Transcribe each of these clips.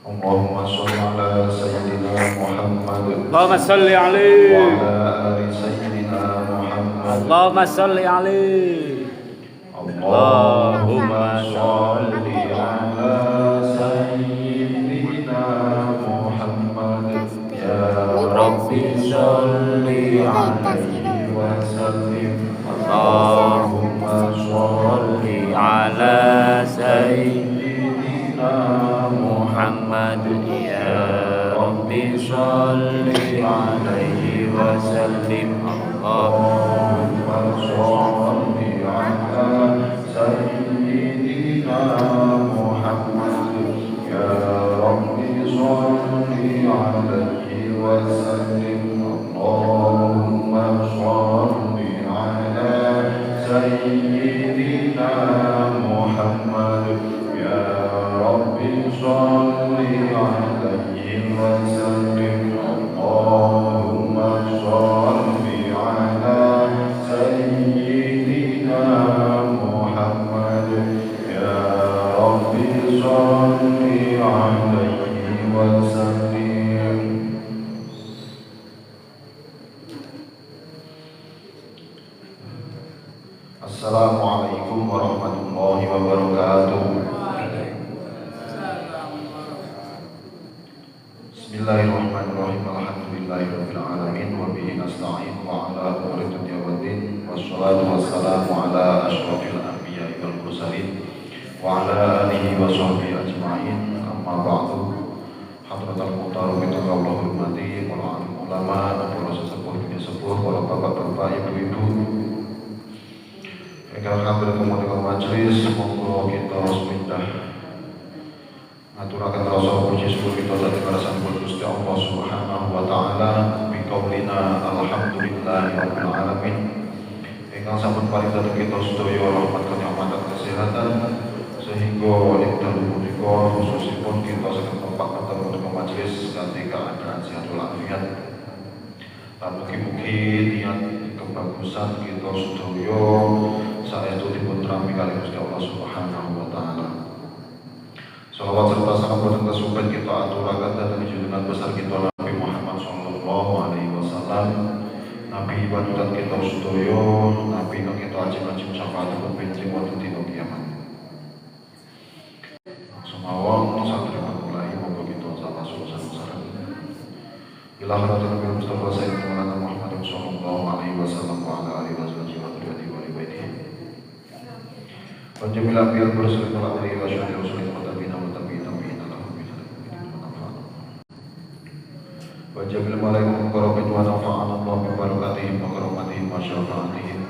اللهم صل على سيدنا محمد اللهم صل عليه وعلى آل سيدنا محمد اللهم صل عليه اللهم صل على سيدنا محمد يا ربي صل عليه وسلم اللهم صل على سيدنا محمد يا ربي صل عليه وسلم اللهم صل على سيدنا محمد يا ربي صل عليه وسلم اللهم صل على سيدنا محمد يا ربي صل عليه وسلم اللهم صل على سيدنا محمد يا ربي صل عليه وسلم. Assalamualaikum warahmatullahi wabarakatuh. Bismillahirrahmanirrahim. Alhamdulillahirabbil alamin wa bihi nasta'in wa ala umuri dunya waddin wassalatu wassalamu ala asyrofil anbiya'i wal mursalin wa ala alihi wa sahbihi ajma'in. Amma ba'du. Hadratal muhtaram kita Allah hormati para alim ulama, para sesepuh dunia sepuh, para bapak-bapak, ibu-ibu ingkang hadir kemudian majelis, monggo kita semindah ngaturaken rasa puji syukur kita dhateng ngarsanipun Gusti Allah Subhanahu wa taala biqaulina alhamdulillahirabbil alamin ingkang sampun paring dhateng kita sedaya rahmat kenikmatan kesehatan sehingga ing dalem punika khususipun kita saged tempat ketemu dengan majelis kanthi keadaan sehat walafiat. Lan mugi-mugi niat kebagusan kita sedaya saestu dipun trami kalih Gusti Allah Subhanahu wa taala. Salawat serta salam boten kesupen kita aturaken dhateng junjungan besar kita Nabi Muhammad sallallahu alaihi wasallam, Nabi panutan kita sedaya, Nabi kang kita ajeng-ajeng syafaatipun benjing wonten dina kiamat. Sumawon satripun mulai monggo kita salah sareng. Ila hadratin Nabi Mustafa Sayyidina Maulana Muhammad sallallahu alaihi wasallam wa ala alihi wa sahbihi wa dzurriyyatihi wa baitihi. Wa jamil anbiya'i wa rusulil awliya'i wa syuhada'i wa sholihin wa tabi'in wa tabi'in lahum bi ihsanin wa nafa'ana. Wa jamil malaikati muqarrabin wa nafa'ana Allah bi barakatihim wa karomatihim wa syafa'atihim.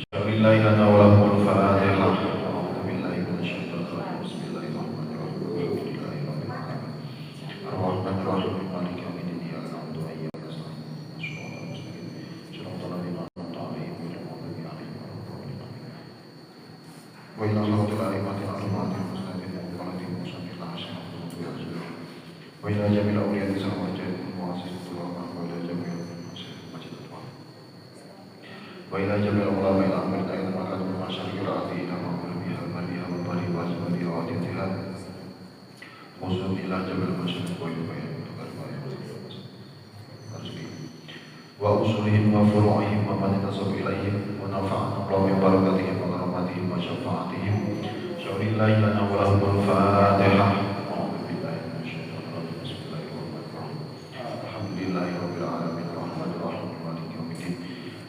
Syarillahi lana wa lahumul fatihah. A'udzu billahi minasyaitonir rajim. Bismillahirrahmanirrahim. Ar-Rahmanir Rahim. Maliki yaumiddin. Iyyaka na'budu wa iyyaka nasta'in. Shiratal mustaqim. Shiratal ladzina an'amta 'alaihim ghairil maghdubi 'alaihim waladdallin. Wa ila hadratil a'immatil a'immatil mustaqim wa qaladil musannif al-hasan wa ila jamil awliya'i sawajid mu'assisatul rahman wa ila jamil masjidil wa ila jamil ulama ila amir ta'ala wa kadam masyarakat ra'ati ila ma'mul biha al-maliha wa bari wa azmadi wa atintihad khusus ila jamil masjidil wa ila wa usulihim wa furu'ihim wa man tasab ilaihim wa nafa'ana Allah bi barakatihim wa karomatihim wa syafa'atihim. Syaulillahi lana wa lahumul fatihah. A'udzu billahi minasyaitonir rajim. Bismillahirrahmanirrahim. Alhamdulillahirabbil alamin arrahmanir rahim maliki yaumiddin.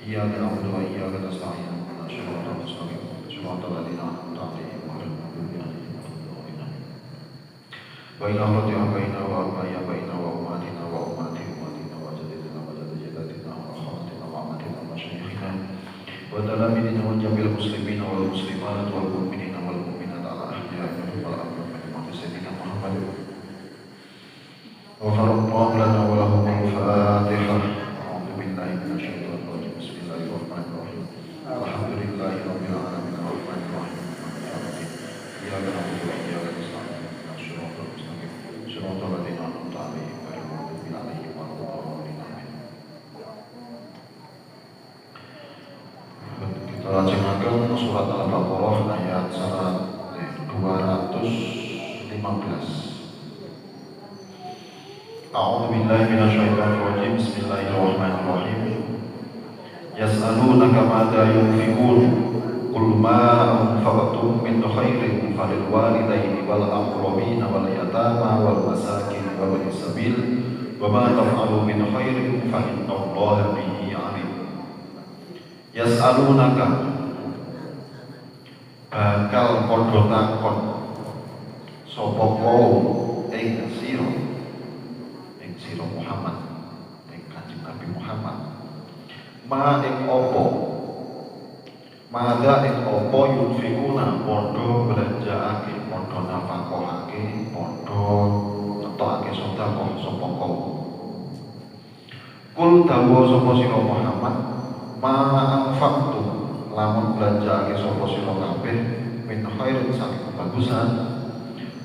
Iyyaka na'budu wa iyyaka nasta'in. Ihdinas siratal mustaqim. Siratal ladzina an'amta 'alaihim ghairil maghdubi 'alaihim waladdallin. Wa ila hadratil abaina wa abaya baina wa ummatina wa ummatihim wa talamidina wa jamil muslimina wal muslimat wal mu'minina wal mu'minat ala ahya'i minhum wal amwat sayyidina Muhammad wa faraqna lana wa lahum al-fatihah. A'udzu billahi minasyaitonir rajim. Bismillahirrahmanirrahim. Alhamdulillahi rabbil alamin arrahmanir rahim maliki yaumiddin. Iyyaka na'budu wa iyyaka nasta'in. Ihdinas siratal mustaqim. Siratal ladzina an'amta 'alaihim ghairil maghdubi 'alaihim waladdallin. Kita lajengaken surat Al-Baqarah ayat 215. A'udzu billahi minasyaitonir rajim. Bismillahirrahmanirrahim. Yas'alunaka madza yunfiqun qul ma anfaqtum min khairin falil walidaini wal aqrabina wal yatama wal masakin wa ibnis sabil wa ma taf'alu min khairin fa innallaha bihi 'alim. Yas'alunaka bakal padha takon sapa kaum ing sira Muhammad, ing Kanjeng Nabi Muhammad, ma ing apa mada ing apa yunfikuna padha belanjaake, padha nafkahake, padha ngetokake sedekah sapa kaum. Kul dawuh sapa sira Muhammad, ma anfaqtu lamun belanjaake sapa sira kabeh min khairin saking kebagusan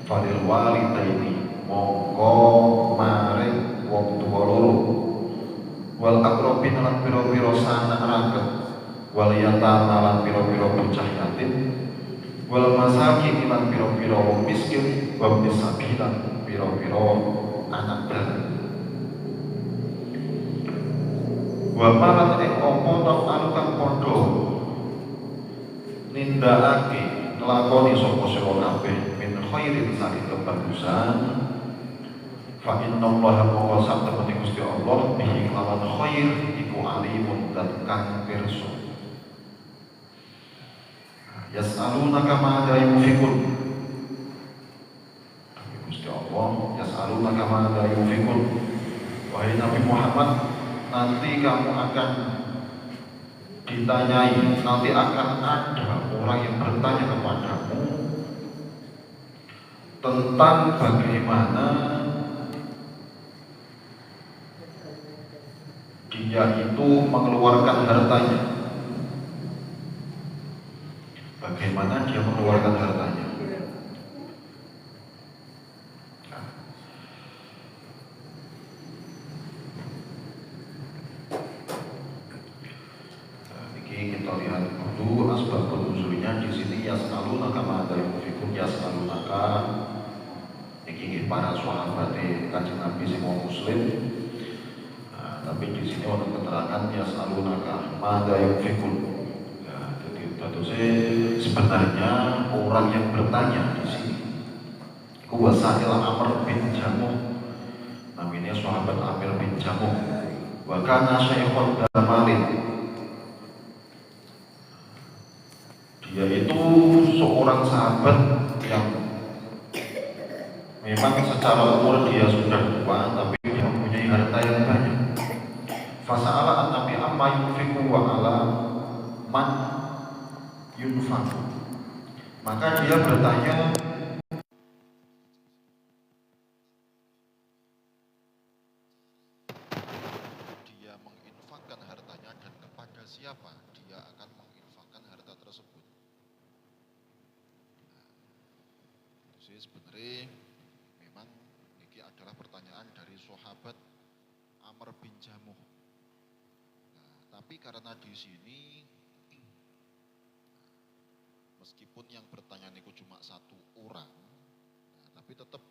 falil walidaini mongko maring wong tuwa loro wal aqrabin lan pira-pira sanak raket wal yatama lan pira-pira bocah yatim wal masakin lan pira-pira wong miskin wa bisabilan pira-pira anak dalan wa malan ing apa taf'alu kang padha nindakake nglakoni sapa sira kabeh min khairin saking kebagusan fa innallaha mawqa sabda Gusti Allah bihi lawan khair iku alimun dan kang pirsa. Yas'alunaka madza yunfikun, Gusti Allah yas'alunaka madza yunfikun, wahai Nabi Muhammad, nanti kamu akan ditanyai, nanti akan ada orang yang bertanya kepadamu tentang bagaimana dia itu mengeluarkan hartanya, bagaimana dia mengeluarkan hartanya. Kita lihat dulu asbab nuzulnya di sini. Yas'alunaka madza yunfikun, yas'alunaka iki para sahabat Kanjeng Nabi sing muslim. Tapi di sini ada keterangan yas'alunaka madza yunfikun. Jadi sebenarnya orang yang bertanya di sini huwa Sa'il Amr bin Jamuh, namanya sahabat Amr bin Jamuh, wa kana syaikhun damalin. Dia itu seorang sahabat yang memang secara umur dia sudah tua, tapi dia mempunyai harta yang banyak. Fasa'ala an-nabi amma yunfiqu wa ala man yunfaq. Maka dia bertanya, dia menginfakkan hartanya dan kepada siapa dia akan menginfakkan harta tersebut. Jadi sebenarnya memang ini adalah pertanyaan dari sahabat Amr bin Jamuh. Tapi karena di sini meskipun yang bertanya niku cuma satu orang, tapi tetap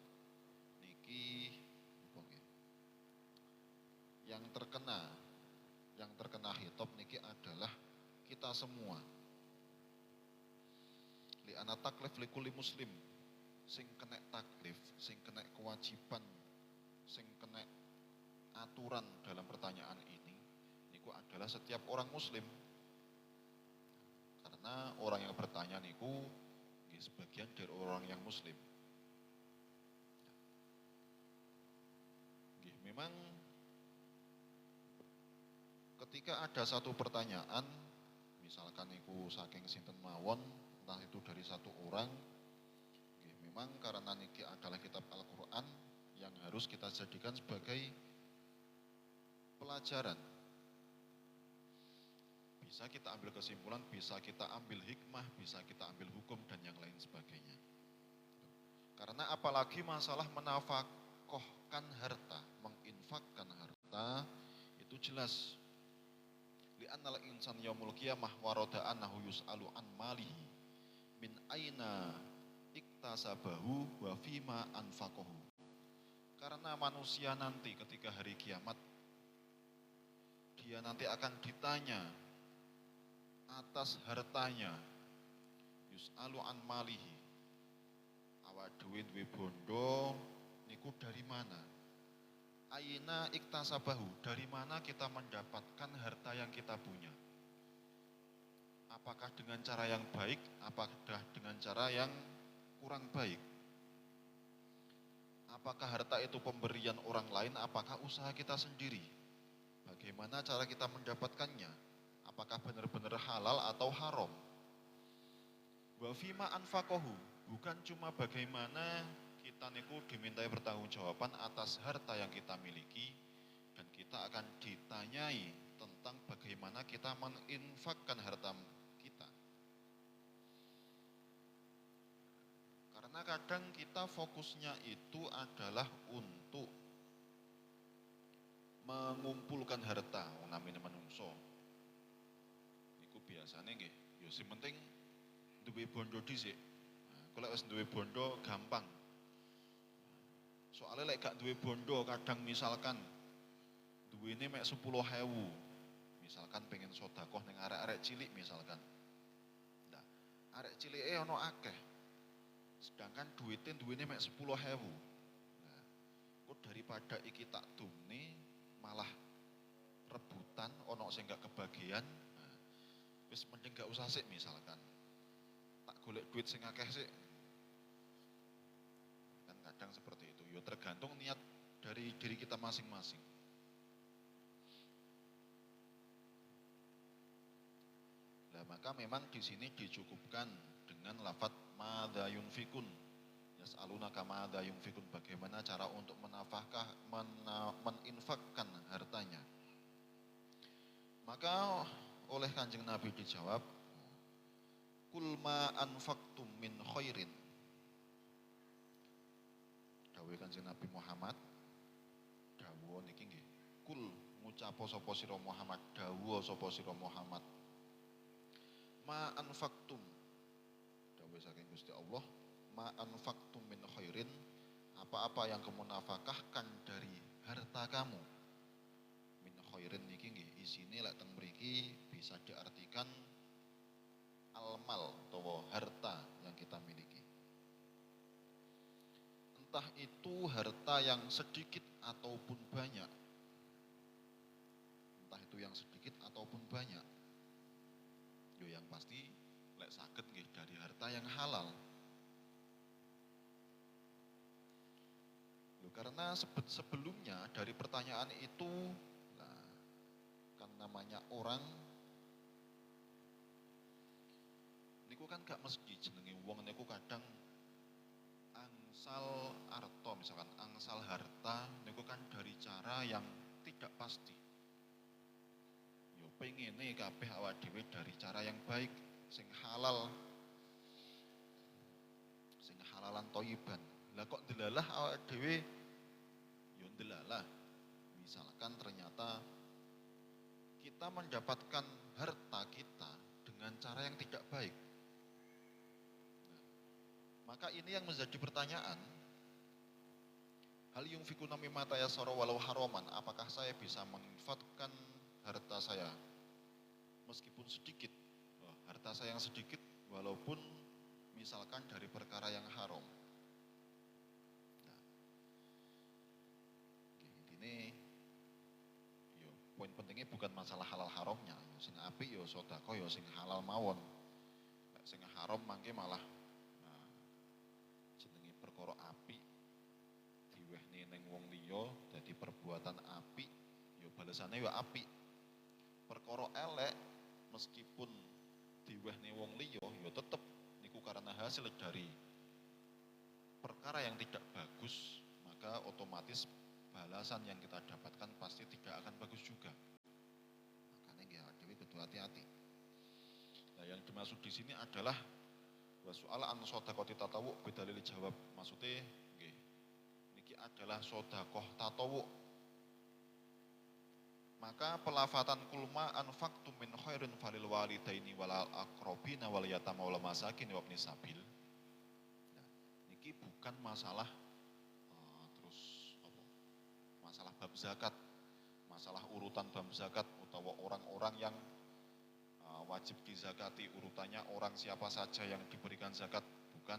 niki yang terkena hitop niki adalah kita semua. Li ana taklif li kulli muslim, sing kena taklif, sing kena kewajiban, sing kena aturan dalam pertanyaan ini niku adalah setiap orang muslim. Karena orang yang bertanya niku sebagian dari orang yang muslim. Memang ketika ada satu pertanyaan, misalkan niku saking sinten mawon, entah itu dari satu orang, memang karena niki adalah kitab Al-Quran yang harus kita jadikan sebagai pelajaran. Bisa kita ambil kesimpulan, bisa kita ambil hikmah, bisa kita ambil hukum dan yang lain sebagainya. Karena apalagi masalah menafkahkan harta, menginfakkan harta, itu jelas. Li'annal insan yaumul qiyamah warada annahu yus'alu an malihi min aina iktasabahu wa fima anfaqahu. Karena manusia nanti ketika hari kiamat, dia nanti akan ditanya atas hartanya. Yus'alu an malihi. Awak duwe bondo niku dari mana? Aina iktasabahu, dari mana kita mendapatkan harta yang kita punya? Apakah dengan cara yang baik, apakah dengan cara yang kurang baik? Apakah harta itu pemberian orang lain, apakah usaha kita sendiri? Bagaimana cara kita mendapatkannya? Apakah benar-benar halal atau haram? Wa fima anfaqahu, bukan cuma bagaimana kita niku dimintai pertanggungjawaban atas harta yang kita miliki, dan kita akan ditanyai tentang bagaimana kita menginfakkan harta kita. Karena kadang kita fokusnya itu adalah untuk mengumpulkan harta, namanya manungso. Niku biasanya nggih, ya sing penting duwe bondo dhisik. Kalau wis duwe bondo gampang. Soalnya lek gak duwe bondo kadang misalkan duwene mek 10.000. Misalkan pengen sedekah ning arek-arek cilik misalkan. Nah, arek cilike ono akeh. Sedangkan duwene mek 10.000. Nah, kok daripada iki tak dumne malah rebutan ono sing gak kebagian. Nah, wis mending gak usah sik misalkan. Tak golek duit sing akeh sik. Kan kadang seperti itu. Ya tergantung niat dari diri kita masing-masing. Nah, maka memang di sini dicukupkan dengan lafadz madza yunfikun. Yas'alunaka madza yunfikun, bagaimana cara untuk meninfakkan hartanya. Maka oleh Kanjeng Nabi dijawab, kul ma anfaqtum min khairin. Dawuh Kanjeng Nabi Muhammad, dawuh niki nggih, kul ngucapo sapa sira Muhammad, dawuh sapa sira Muhammad, ma anfaqtum, dawuh saking Gusti Allah, ma anfaqtum min khairin, apa-apa yang kamu nafkahkan dari harta kamu. Min khairin niki nggih isine lek teng mriki bisa diartikan almal atau harta yang kita miliki. Entah itu harta yang sedikit ataupun banyak. Entah itu yang sedikit ataupun banyak. Yo yang pasti lek saged nggih dari harta yang halal. Loh, karena sebelumnya dari pertanyaan itu, nah, kan namanya orang niku kan gak mesti jenenge wong niku kadang angsal arto, misalkan angsal harta niku kan dari cara yang tidak pasti. Yo pengene kabeh awak dhewe dari cara yang baik, sing halal, sing halalan thayyiban. Lah kok delalah awak dhewe yo delalah. Misalkan ternyata kita mendapatkan harta kita dengan cara yang tidak baik. Maka ini yang menjadi pertanyaan, hal yunfikuna mimma tayassara walau haraman, apakah saya bisa menginfakkan harta saya meskipun sedikit, harta saya yang sedikit walaupun misalkan dari perkara yang haram. Nah, ini yo poin pentingnya bukan masalah halal haramnya, sing apik yo sedekah yo sing halal mawon. Sing haram mangke malah jenenge perkara apik diwehne ning wong liya dadi perbuatan apik ya balesane ya apik. Perkara elek meskipun diwehne wong liya ya tetep niku karena hasil dari perkara yang tidak bagus, maka otomatis balasan yang kita dapatkan pasti tidak akan bagus juga. Makanya nggih dhewe kudu hati-hati. Nah, yang dimaksud di sini adalah wa soal an sedekah tatawu bidalil jawab, maksudnya nggih niki adalah sedekah tatawu. Maka pelafatan kulma anfaqtum min khairin falil walidaini wal aqrabina wal yatama wal masakin wa ibnis sabil. Nah, niki bukan masalah terus apa masalah bab zakat, masalah urutan bab zakat utawa orang-orang yang wajib dizakati, urutannya orang siapa saja yang diberikan zakat, bukan.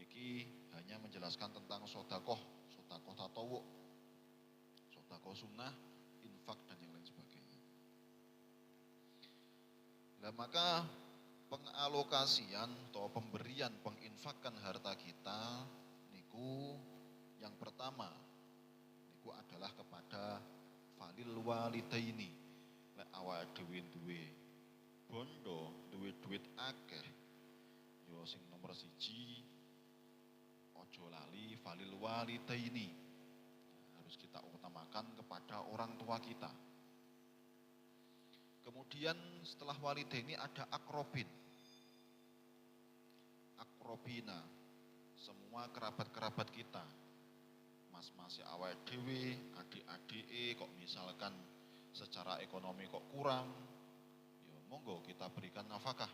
Niki hanya menjelaskan tentang sodakoh tatawu, sodakoh sunnah, infak dan yang lain sebagainya. Nah maka pengalokasian atau pemberian, penginfakkan harta kita niku yang pertama niku adalah kepada falil walidaini. Lek awake dhewe duwe bondo, duwe duit akeh, yo sing nomor siji ojo lali falil walidaini. Harus kita utamakan kepada orang tua kita. Kemudian setelah walidaini ada akrobin. Akrobina, semua kerabat-kerabat kita. Mas-mas awake dhewe, adik-adik kok misalkan secara ekonomi kok kurang, ya monggo kita berikan nafkah.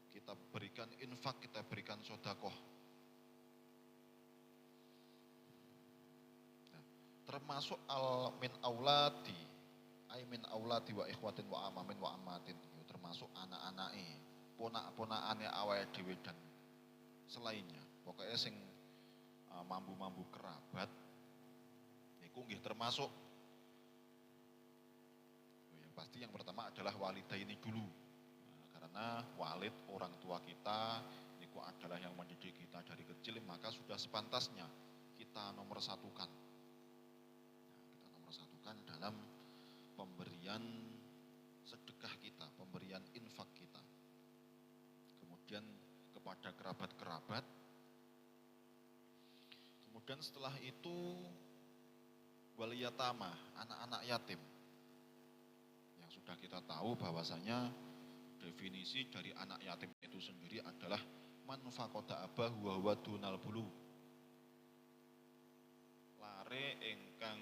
Kita berikan infak, kita berikan sodakoh. Nah, termasuk min auladi, min auladi wa ikhwatin wa amamin wa amatin, ya, termasuk anak-anake, ponak-ponakane awake dhewe dan selainnya. Pokoknya sing mambu-mambu kerabat niku nggih termasuk. Yang pasti yang pertama adalah walidaini dulu. Karena walid orang tua kita niku adalah yang mendidik kita dari kecil, maka sudah sepantasnya kita nomor satukan. Kita nomor satukan dalam pemberian sedekah kita, pemberian infak kita. Kemudian kepada kerabat-kerabat. Kemudian setelah itu wal yatama, anak-anak yatim. Yang sudah kita tahu bahwasanya definisi dari anak yatim itu sendiri adalah man faqada abahu wa huwa dunal bulu. Lare ingkang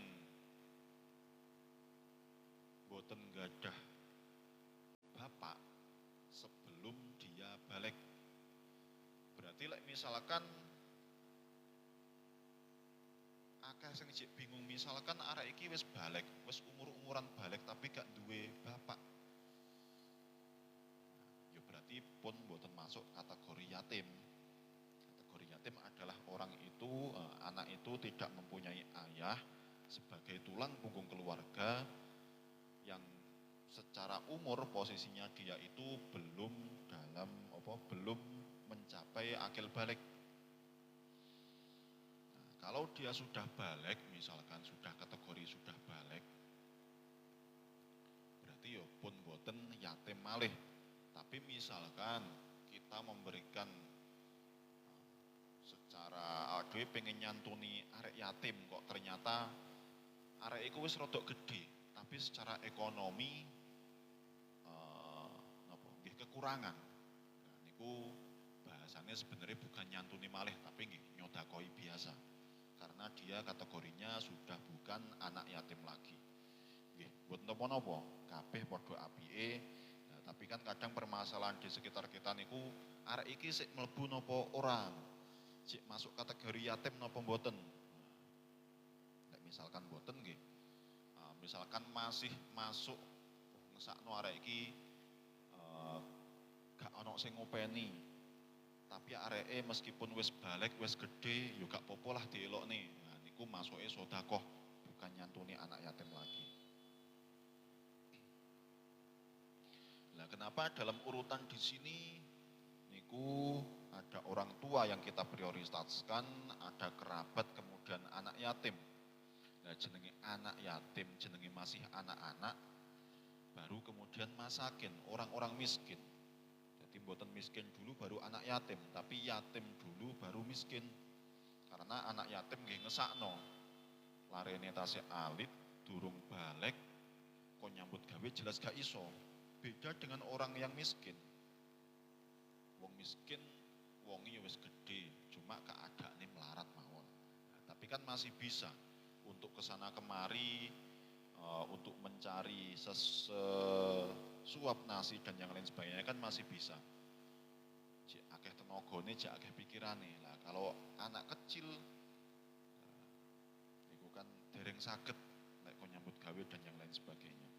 boten gadah bapak sebelum dia balik. Berarti misalkan akeh sing jek bingung, misalkan arek iki wis balik, wis umur-umuran balik tapi gak duwe bapak. Ya berarti pun mboten masuk kategori yatim. Kategori yatim adalah orang itu, anak itu tidak mempunyai ayah sebagai tulang punggung keluarga yang secara umur posisinya dia itu belum mencapai akil balik. Kalau dia sudah balik, misalkan sudah kategori sudah balik, berarti ya pun boten yatim malih. Tapi misalkan kita memberikan secara aduh pengen nyantuni arek yatim, kok ternyata arek iku wis rodok gede, tapi secara ekonomi nggih kekurangan. Nah, niku bahasanya sebenarnya bukan nyantuni malih, tapi nggih nyodakoi biasa. Karena dia kategorinya sudah bukan anak yatim lagi. Nggih, buat napa-napa, kabeh padha apike. Nah, tapi kan kadang permasalahan di sekitar kita niku arek iki sik mlebu napa ora? Sik masuk kategori yatim napa mboten? Nah, misalkan mboten nggih. Misalkan masih masuk ngesakno arek iki gak ono sing ngopeni. Tapi areke meskipun wis balik, wis gede, yo gak popo lah dielokne. Nah, niku masuke sedekah, bukan nyantuni anak yatim lagi. Nah, kenapa dalam urutan di sini niku ada orang tua yang kita prioritaskan, ada kerabat, kemudian anak yatim. Nah, jenenge anak yatim, jenenge masih anak-anak, baru kemudian masakin, orang-orang miskin. Jadi mboten miskin dulu baru anak yatim, tapi yatim dulu baru miskin. Karena anak yatim nggih ngesakno. Larene tasih alit, durung balik, kok nyambut gawe jelas gak iso. Beda dengan orang yang miskin. Wong miskin, wongi wis gede, cuma keadaannya melarat mawon. Nah, tapi kan masih bisa untuk kesana kemari, untuk mencari suap nasi dan yang lain sebagainya kan masih bisa. Cek akeh tenagane, cek akeh pikirane. Lah kalau anak kecil niku saged nek kon nyambut gawe dan yang lain sebagainya.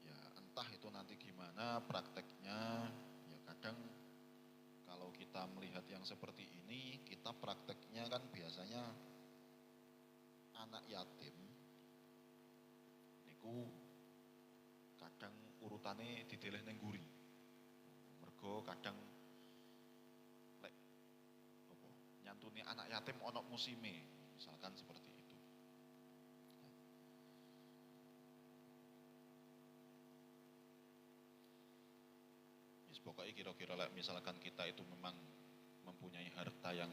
Ya entah itu nanti gimana prakteknya, ya kadang kalau kita melihat yang seperti ini, kita prakteknya kan biasanya anak yatim niku kadang urutane dideleh ning nguri. Mergo kadang lek apa nyantuni anak yatim ono musime, misalkan seperti itu. Yes, pokoknya kira-kira lek misalkan kita itu memang mempunyai harta yang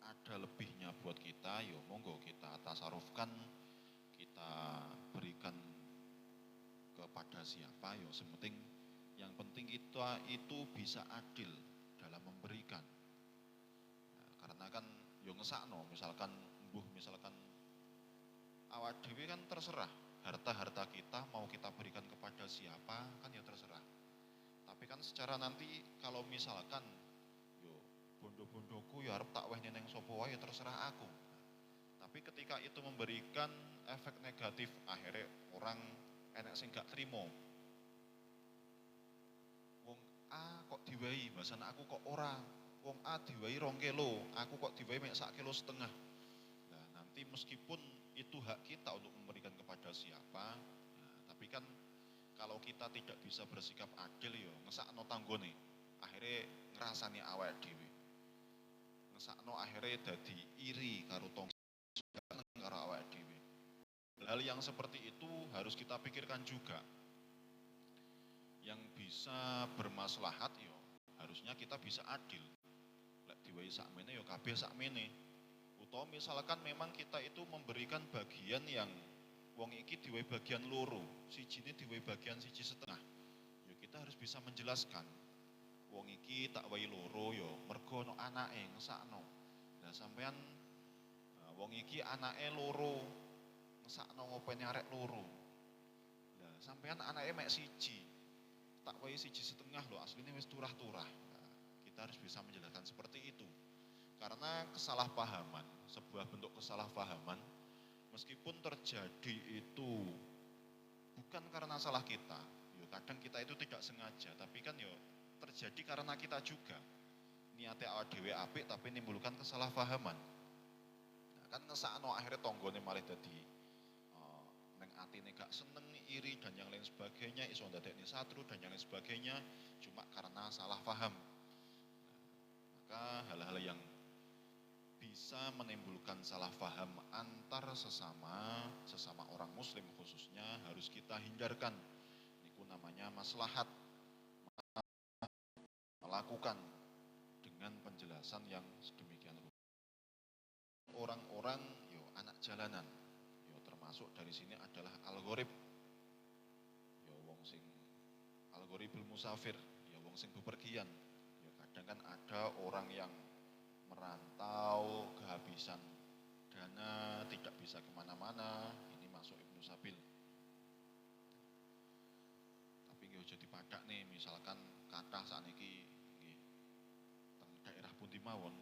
ada lebihnya buat kita, yo monggo kita tasarufkan, kita berikan kepada siapa, yo sementing yang penting kita itu bisa adil dalam memberikan. Nah, karena kan yo ngesakno, misalkan misalkan awak dewi kan terserah, harta-harta kita mau kita berikan kepada siapa kan ya terserah. Tapi kan secara nanti kalau misalkan yo bondo-bondoku ya harap tak wehne neng sapa wae ya terserah aku. Tapi ketika itu memberikan efek negatif, akhirnya orang enak sing gak trimo. Wong A kok diwai, bahasan aku kok ora. Wong A diwai 2 kilo, aku kok diwai mek 1,5 kilo. Nah, nanti meskipun itu hak kita untuk memberikan kepada siapa, nah, tapi kan kalau kita tidak bisa bersikap adil yo ngesakno tanggone. Akhirnya ngrasani awake dhewe. Ngesakno akhirnya dadi iri karo karo awake dhewe. Hal yang seperti itu harus kita pikirkan juga. Yang bisa bermaslahat yo harusnya kita bisa adil. Lek diwai sakmene yo kabeh sakmene. Utawa misalkan memang kita itu memberikan bagian yang wong iki diwai bagian loro, sijine diwai bagian 1,5. Yo kita harus bisa menjelaskan. Wong iki tak wae loro yo mergo ono anake ngesakno. Lah sampean wong iki anake loro ngesakno ngopeni arek loro. Lah sampean anake mek 1, tak wae 1,5 lho, asline wis turah-turah. Nah, kita harus bisa menjelaskan seperti itu. Karena kesalahpahaman, sebuah bentuk kesalahpahaman meskipun terjadi itu bukan karena salah kita. Yo kadang kita itu tidak sengaja, tapi kan yo terjadi karena kita juga. Niate awak dhewe apik tapi menimbulkan kesalahpahaman. Nah, kan ngesakno akhirnya tonggone malah dadi neng atine gak seneng, iri dan yang lain sebagainya, iso ndadekne satru dan yang lain sebagainya cuma karena salah paham. Nah, maka hal-hal yang bisa menimbulkan salah paham antar sesama orang muslim khususnya harus kita hindarkan. Niku namanya maslahat, melakukan dengan penjelasan yang sedemikian rupa. Orang-orang yo anak jalanan. Termasuk dari sini adalah algorib. Ya wong sing algoribul musafir, ya wong sing bepergian. Ya kadang kan ada orang yang merantau kehabisan dana, tidak bisa kemana-mana, ini masuk Ibnu Sabil. Tapi nggih jadi padak nih, misalkan kathah sakniki nggih teng daerah pundi mawon,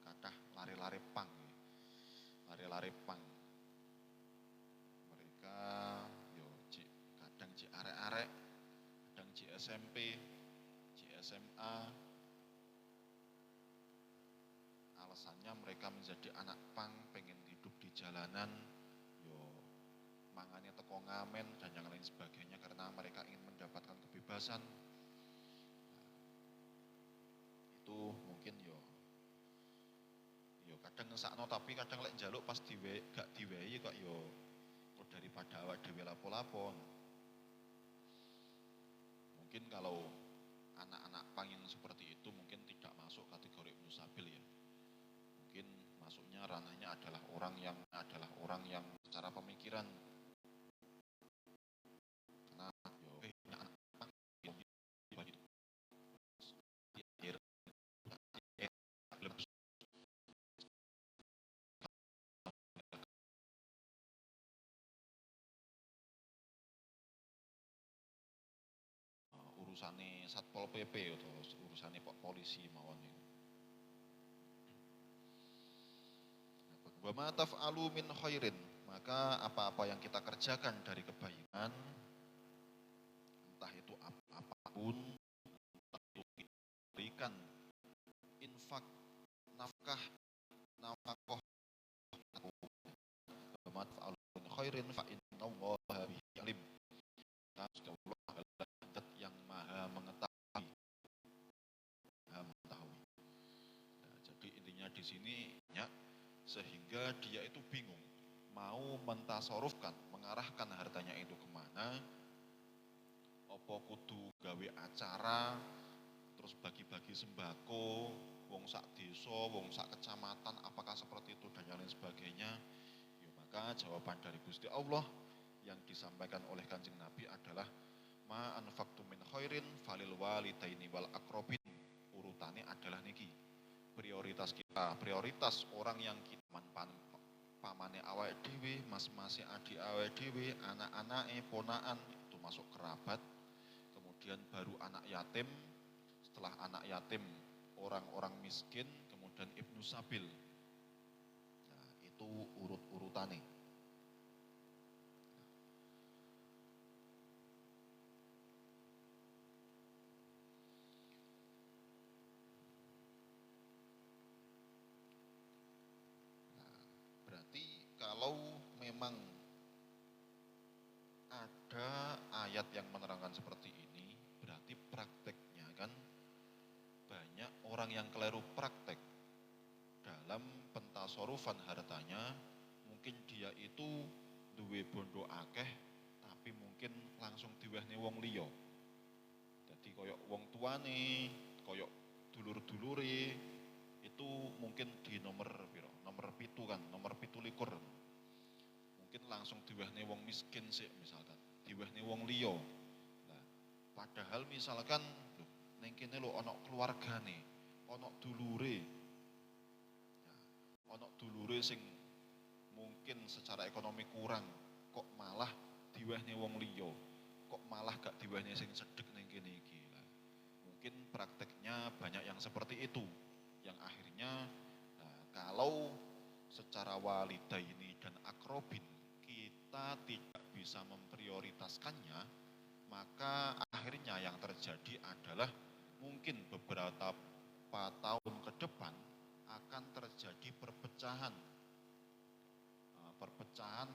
kathah lare-lare pang nggih. Lare-lare pang. Yo kadang cik arek-arek, kadang cik SMP, cik SMA. Alasannya mereka menjadi anak pang, pengen hidup di jalanan, yo mangannya teko ngamen dan yang lain sebagainya karena mereka ingin mendapatkan kebebasan. Nah, itu mungkin yo kadang ngesakno tapi kadang lek njaluk pas gak diwehi kok yo daripada awak dhewe lapo-lapo. Mungkin kalau anak-anak pang yang seperti itu mungkin tidak masuk kategori Ibnu Sabil ya. Mungkin masuknya ranahnya adalah orang yang secara pemikiran. Karena anak pang urusane Satpol PP atau urusane Pak polisi mawon niku. Wa ma taf'alu min khairin, maka apa-apa yang kita kerjakan dari kebaikan, entah itu apapun, entah itu kita berikan infak, nafkah, nafkah, wa ma taf'alu min khairin fa innallaha bihi alim. Allah adalah zat yang maha mengetahui, maha mengetahui. Nah, jadi intinya di sini ya, sehingga dia itu bingung mau mentasarufkan, mengarahkan hartanya itu kemana. Apa kudu gawe acara terus bagi-bagi sembako wong sak desa, wong sak kecamatan, apakah seperti itu dan yang lain sebagainya. Ya, maka jawaban dari Gusti Allah yang disampaikan oleh Kanjeng Nabi adalah ma anfaqtum min khairin falil walidaini wal aqrabin. Urutannya adalah niki. Prioritas kita, prioritas orang yang kita pamane awake dhewe, mas-mase adik awake dhewe, anak-anake, ponaan itu masuk kerabat. Kemudian baru anak yatim, setelah anak yatim orang-orang miskin, kemudian ibnu sabil. Nah, itu urut-urutannya. Berarti kalau memang ada ayat yang menerangkan seperti ini, berarti prakteknya kan banyak orang yang keliru praktek dalam pentasarufan hartanya. Mungkin dia itu duwe bondo akeh, tapi mungkin langsung diwehne wong liya. Jadi koyok wong tuane, koyok dulur-dulure, itu mungkin di nomor piro? Nomor 7 kan, nomor 17. Mungkin langsung diwehne wong miskin sih misalkan, diwehne wong liya. Nah, padahal misalkan ning kene lho ana keluargane, ana dulure. Nah, ana dulure sing mungkin secara ekonomi kurang, kok malah diwehne wong liya. Kok malah gak diwehne sing cedhek ning kene iki. Nah, mungkin prakteknya banyak yang seperti itu. Yang akhirnya kalau secara walidaini dan akrobin kita tidak bisa memprioritaskannya, maka akhirnya yang terjadi adalah mungkin beberapa tahun ke depan akan terjadi perpecahan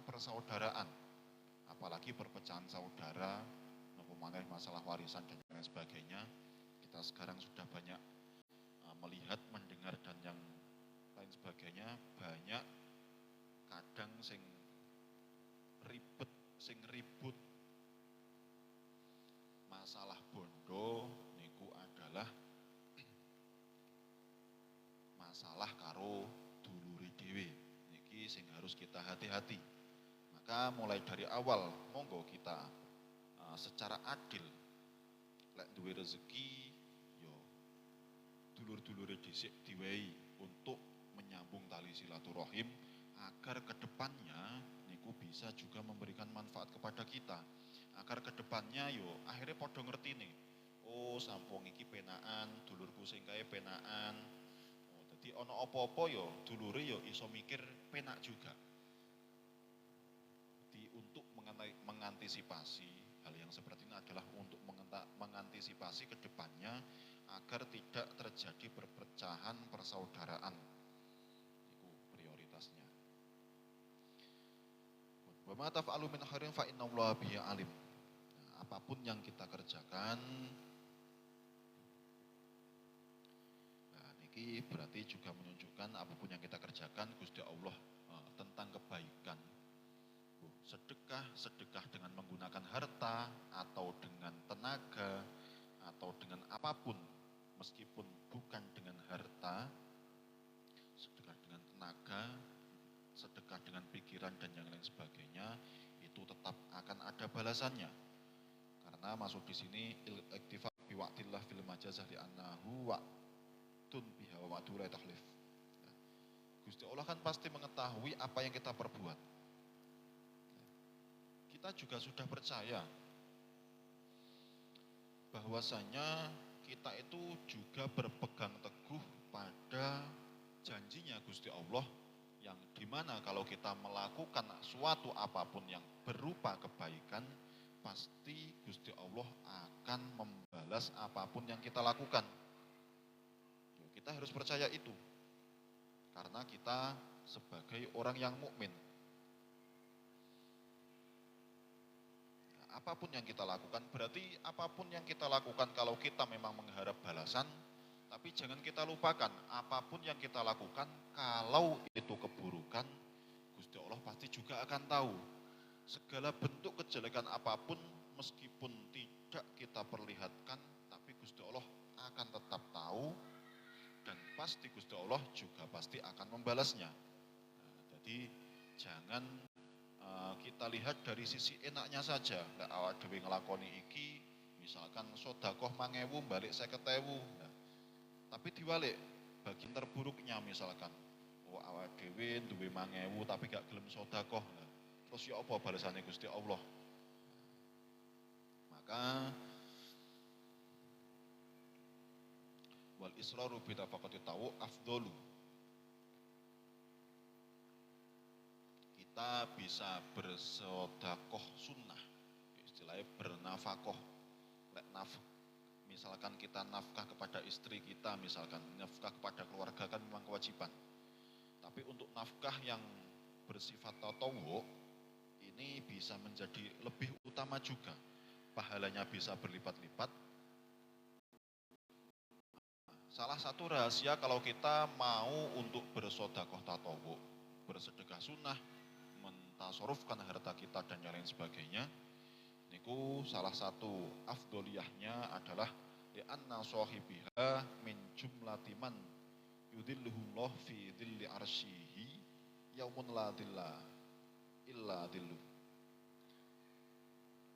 persaudaraan, apalagi perpecahan saudara, masalah warisan dan lain sebagainya. Kita sekarang sudah banyak melihat, mendengar dan yang lain sebagainya, banyak kadang sing ribut masalah bondo niku adalah masalah karo dulure dhewe. Niki sing harus kita hati-hati. Maka mulai dari awal monggo kita secara adil lek duwe rezeki yo dulur-dulure dhisik diwehi untuk menyambung tali silaturahim agar kedepannya niku bisa juga memberikan manfaat kepada kita, agar kedepannya yo akhirnya podo ngerti nih, oh sampung iki penaan, dulurku sing kae penaan, oh jadi ono opo-opo yo dulure yo iso mikir penak juga. Jadi untuk mengantisipasi hal yang seperti ini adalah untuk mengantisipasi kedepannya agar tidak terjadi perpecahan persaudaraan. Itu prioritasnya. Wa ma taf'alu min khairin fa innallaha bihi alim. Nah, apapun yang kita kerjakan, nah niki berarti juga menunjukkan apapun yang kita kerjakan Gusti Allah tentang kebaikan. Sedekah dengan menggunakan harta atau dengan tenaga atau dengan apapun, meskipun bukan dengan harta, sedekah dengan tenaga, sedekah dengan pikiran dan yang lain sebagainya, itu tetap akan ada balasannya. Karena masuk di sini iktifa biwaqtillah fil majazah li annahu wa'tun biha wa wa'tu la tahlif. Gusti Allah kan pasti mengetahui apa yang kita perbuat. Kita juga sudah percaya bahwasanya kita itu juga berpegang teguh pada janjinya Gusti Allah yang dimana kalau kita melakukan suatu apapun yang berupa kebaikan, pasti Gusti Allah akan membalas apapun yang kita lakukan. Kita harus percaya itu, karena kita sebagai orang yang mukmin. Apapun yang kita lakukan, berarti apapun yang kita lakukan kalau kita memang mengharap balasan, tapi jangan kita lupakan, apapun yang kita lakukan, kalau itu keburukan, Gusti Allah pasti juga akan tahu. Segala bentuk kejelekan apapun, meskipun tidak kita perlihatkan, tapi Gusti Allah akan tetap tahu, dan pasti Gusti Allah juga pasti akan membalasnya. Nah, jadi jangan kita lihat dari sisi enaknya saja. Nah, awak dhewe ngelakoni iki, misalkan sodakoh 5.000 balik 50.000. Nah, tapi diwalik bagian terburuknya misalkan, awak dhewe duwe 5.000 tapi gak gelem sodakoh. Nah, terus ya apa balasannya Gusti Allah? Maka wal israru bi tafaqati tawu afdhalu. Kita bisa bersedekah sunnah, istilahnya bernafkah. Misalkan kita nafkah kepada istri kita, misalkan nafkah kepada keluarga kan memang kewajiban. Tapi untuk nafkah yang bersifat tatawwu ini bisa menjadi lebih utama juga. Pahalanya bisa berlipat-lipat. Salah satu rahasia kalau kita mau untuk bersedekah tatawwu, bersedekah sunnah, mentasorufkan harta kita dan yang lain sebagainya, niku salah satu afdoliyahnya adalah li'anna sahibiha min jumlati man yudhilluhullah fi dhilli arsyihi yaumun la dhilla illa dhillu.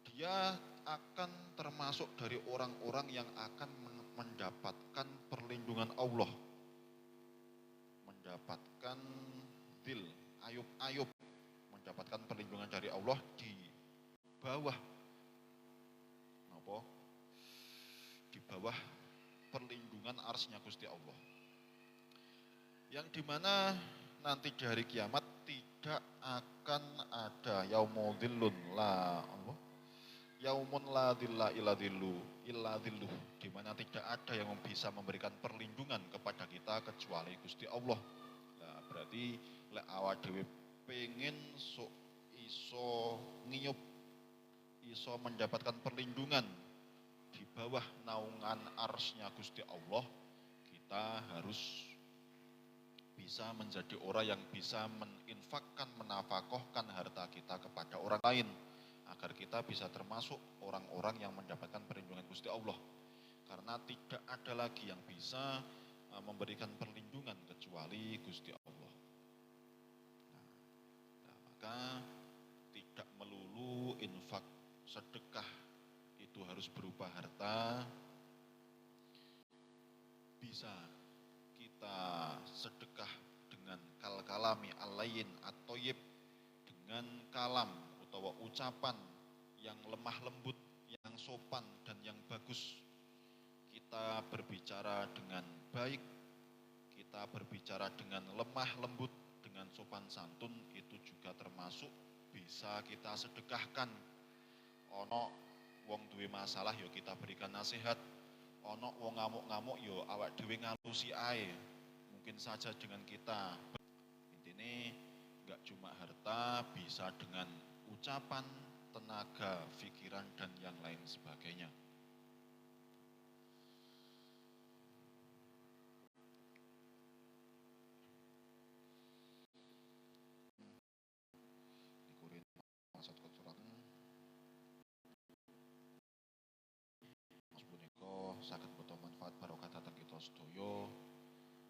Dia akan termasuk dari orang-orang yang akan mendapatkan perlindungan Allah, mendapatkan dhil, ayub-ayub, mendapatkan perlindungan dari Allah di bawah apa? Di bawah perlindungan arsy-Nya Gusti Allah. Yang dimana nanti di hari kiamat tidak akan ada yaumudillun la apa? Yaumun la dhilla illa dhillu, di mana tidak ada yang bisa memberikan perlindungan kepada kita kecuali Gusti Allah. Nah, berarti lek awak dhewe pengen sok iso ngiyup, iso mendapatkan perlindungan di bawah naungan arsy-Nya Gusti Allah, kita harus bisa menjadi orang yang bisa meninfakkan, menafkahkan harta kita kepada orang lain, agar kita bisa termasuk orang-orang yang mendapatkan perlindungan Gusti Allah. Karena tidak ada lagi yang bisa memberikan perlindungan kecuali Gusti Allah. Nah, maka tidak melulu infak sedekah itu harus berupa harta. Bisa kita sedekah dengan kal-kalami al-layyin at-thayyib, dengan kalam atau ucapan yang lemah lembut, yang sopan dan yang bagus. Kita berbicara dengan baik, kita berbicara dengan lemah lembut, dengan sopan santun, itu juga termasuk bisa kita sedekahkan. Ono wong duwe masalah yo kita berikan nasihat. Ono wong ngamuk-ngamuk yo awak dhewe ngalusi ae. Mungkin saja dengan kita. Intine enggak cuma harta, bisa dengan ucapan, tenaga, pikiran dan yang lain sebagainya. Dikurin maksud kecurahan Mas punika saged boten manfaat barokah dhateng kita sedaya.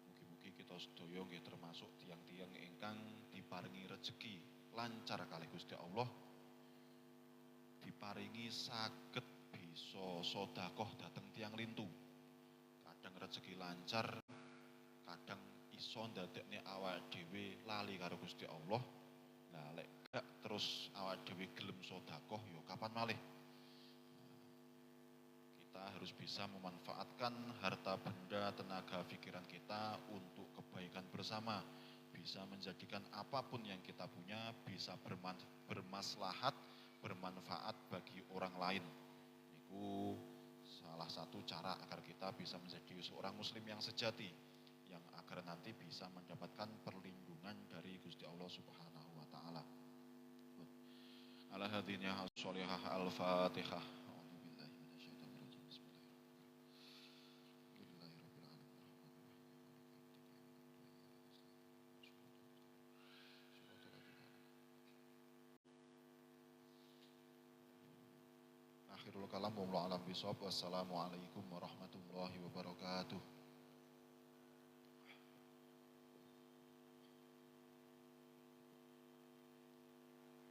Mugi-mugi kita sedaya nggih termasuk tiang-tiang ingkang diparingi rezeki lancar kalih Gusti Allah. Diparingi saged bisa sedekah dhateng tiang lintu. Kadang rezeki lancar, kadang iso ndadekne awak dhewe lali karo Gusti Allah. Lah lek gak terus awak dhewe gelem sedekah ya kapan malih. Kita harus bisa memanfaatkan harta benda, tenaga, pikiran kita untuk kebaikan bersama. bisa menjadikan apapun yang kita punya bisa bermaslahat, bermanfaat bagi orang lain. Itu salah satu cara agar kita bisa menjadi seorang muslim yang sejati, yang agar nanti bisa mendapatkan perlindungan dari Gusti Allah Subhanahu wa taala. Ala hadinnya as-sholihah al-Fatihah. Akhirul kalam wallahu a'lam bishawab. Wassalamualaikum warahmatullahi wabarakatuh.